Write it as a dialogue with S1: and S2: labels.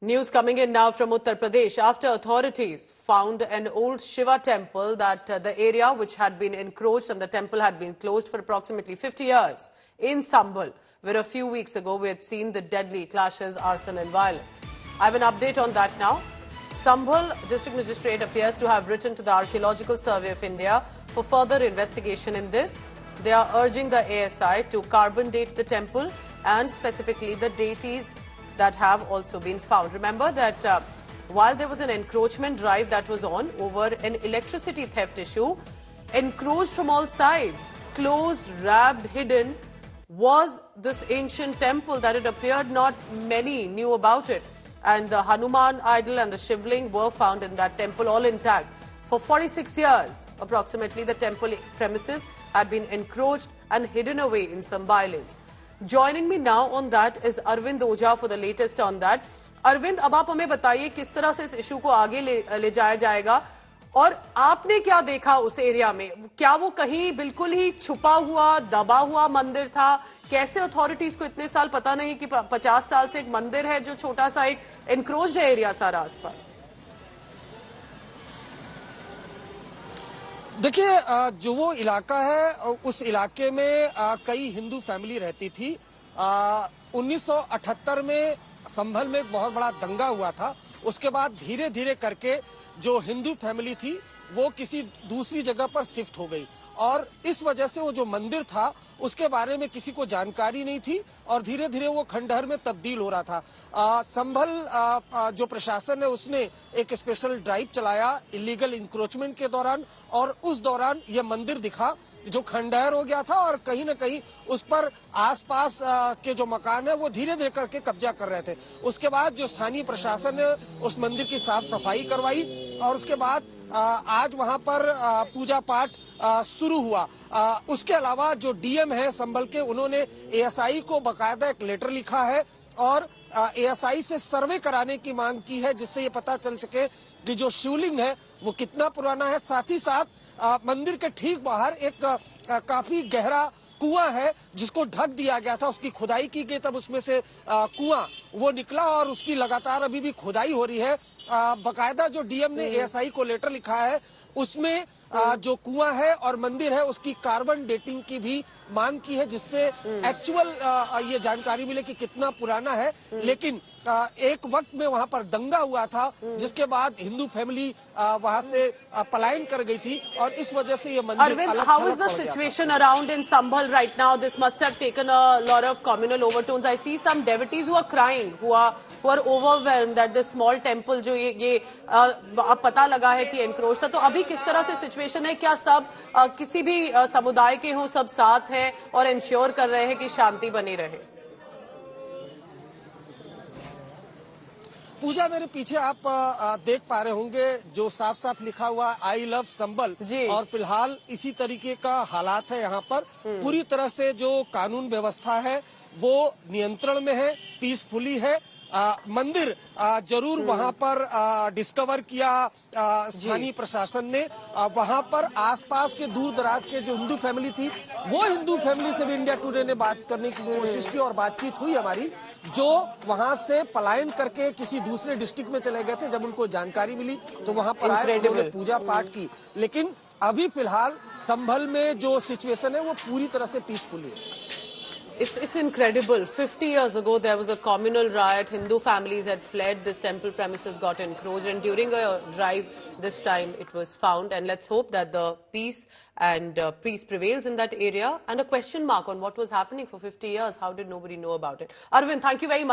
S1: News coming in now from Uttar Pradesh. After authorities found an old Shiva temple that the area which had been encroached and the temple had been closed for approximately 50 years in Sambhal, where a few weeks ago we had seen the deadly clashes, arson and violence. I have an update on that now. Sambhal District Magistrate appears to have written to the Archaeological Survey of India for further investigation in this. They are urging the ASI to carbon date the temple and specifically the deities that have also been found. Remember that while there was an encroachment drive that was on over an electricity theft issue, encroached from all sides, closed, wrapped, hidden, was this ancient temple that it appeared not many knew about it. And the Hanuman idol and the Shivling were found in that temple all intact. For 46 years, approximately, the temple premises had been encroached and hidden away in some violence. Joining me now on that is Arvind Oja for the latest on that. Arvind, अब आप हमें बताइए किस तरह से इस issue को आगे ले जाया जाएगा और आपने क्या देखा उस एरिया में? क्या वो कहीं बिल्कुल ही छुपा हुआ, दबा हुआ मंदिर था? कैसे अथॉरिटीज को इतने साल पता नहीं कि 50 साल से एक मंदिर है जो छोटा सा एक एनक्रोच्ड है एरिया सारा आसपास?
S2: देखिए, जो वो इलाका है उस इलाके में कई हिंदू फैमिली रहती थी। 1978 में संभल में एक बहुत बड़ा दंगा हुआ था। उसके बाद धीरे धीरे करके जो हिंदू फैमिली थी वो किसी दूसरी जगह पर शिफ्ट हो गई और इस वजह से वो जो मंदिर था उसके बारे में किसी को जानकारी नहीं थी और धीरे धीरे वो खंडहर में तब्दील हो रहा था। संभल जो प्रशासन है उसने एक स्पेशल ड्राइव चलाया इलीगल इंक्रोचमेंट के दौरान और उस दौरान ये मंदिर दिखा जो खंडहर हो गया था और कहीं न कहीं उस पर आसपास के जो मकान है वो धीरे धीरे करके कब्जा कर रहे थे। उसके बाद जो स्थानीय प्रशासन ने उस मंदिर की साफ सफाई करवाई और उसके बाद आज वहां पर पूजा पाठ शुरू हुआ। उसके अलावा जो डीएम है संभल के, उन्होंने एएसआई को बकायदा एक लेटर लिखा है और एएसआई से सर्वे कराने की मांग की है जिससे ये पता चल सके कि जो शिवलिंग है वो कितना पुराना है। साथ ही साथ मंदिर के ठीक बाहर एक काफी गहरा कुआं है जिसको ढक दिया गया था, उसकी खुदाई की गई, तब उसमें से कुआं वो निकला और उसकी लगातार अभी भी खुदाई हो रही है। बकायदा जो डीएम ने एएसआई को लेटर लिखा है उसमें जो कुआं है और मंदिर है उसकी कार्बन डेटिंग की भी मांग की है जिससे एक्चुअल ये जानकारी मिले कि कितना पुराना है। लेकिन एक वक्त में वहां पर दंगा हुआ था जिसके बाद हिंदू फैमिली वहां से पलायन कर गई थी और इस वजह से ये मंदिर
S1: Arvind, how is the situation around in Sambhal right now? This must have taken a lot of communal overtones. I see some devotees who are crying, who are overwhelmed that this small temple जो ये अब पता लगा है कि encroach था। तो अभी किस तरह से सिचुएशन है? क्या सब किसी भी समुदाय के हों, सब साथ हैं और इंश्योर कर रहे हैं कि शांति बनी रहे?
S2: पूजा, मेरे पीछे आप देख पा रहे होंगे जो साफ साफ लिखा हुआ आई लव संभल और फिलहाल इसी तरीके का हालात है यहाँ पर। पूरी तरह से जो कानून व्यवस्था है वो नियंत्रण में है, पीसफुली है। मंदिर जरूर वहां पर डिस्कवर किया स्थानीय प्रशासन ने। वहां पर आसपास के दूर दराज के जो हिंदू फैमिली थी वो हिंदू फैमिली से भी इंडिया टुडे ने बात करने की कोशिश की और बातचीत हुई हमारी, जो वहां से पलायन करके किसी दूसरे डिस्ट्रिक्ट में चले गए थे। जब उनको जानकारी मिली तो वहां पर आए, उन्होंने पूजा पाठ की। लेकिन अभी फिलहाल संभल में जो सिचुएशन है वो पूरी तरह से पीसफुली है।
S1: It's incredible. 50 years ago, there was a communal riot. Hindu families had fled. This temple premises got encroached. And during a drive, this time it was found. And let's hope that the peace and peace prevails in that area. And a question mark on what was happening for 50 years. How did nobody know about it? Arvind, thank you very much.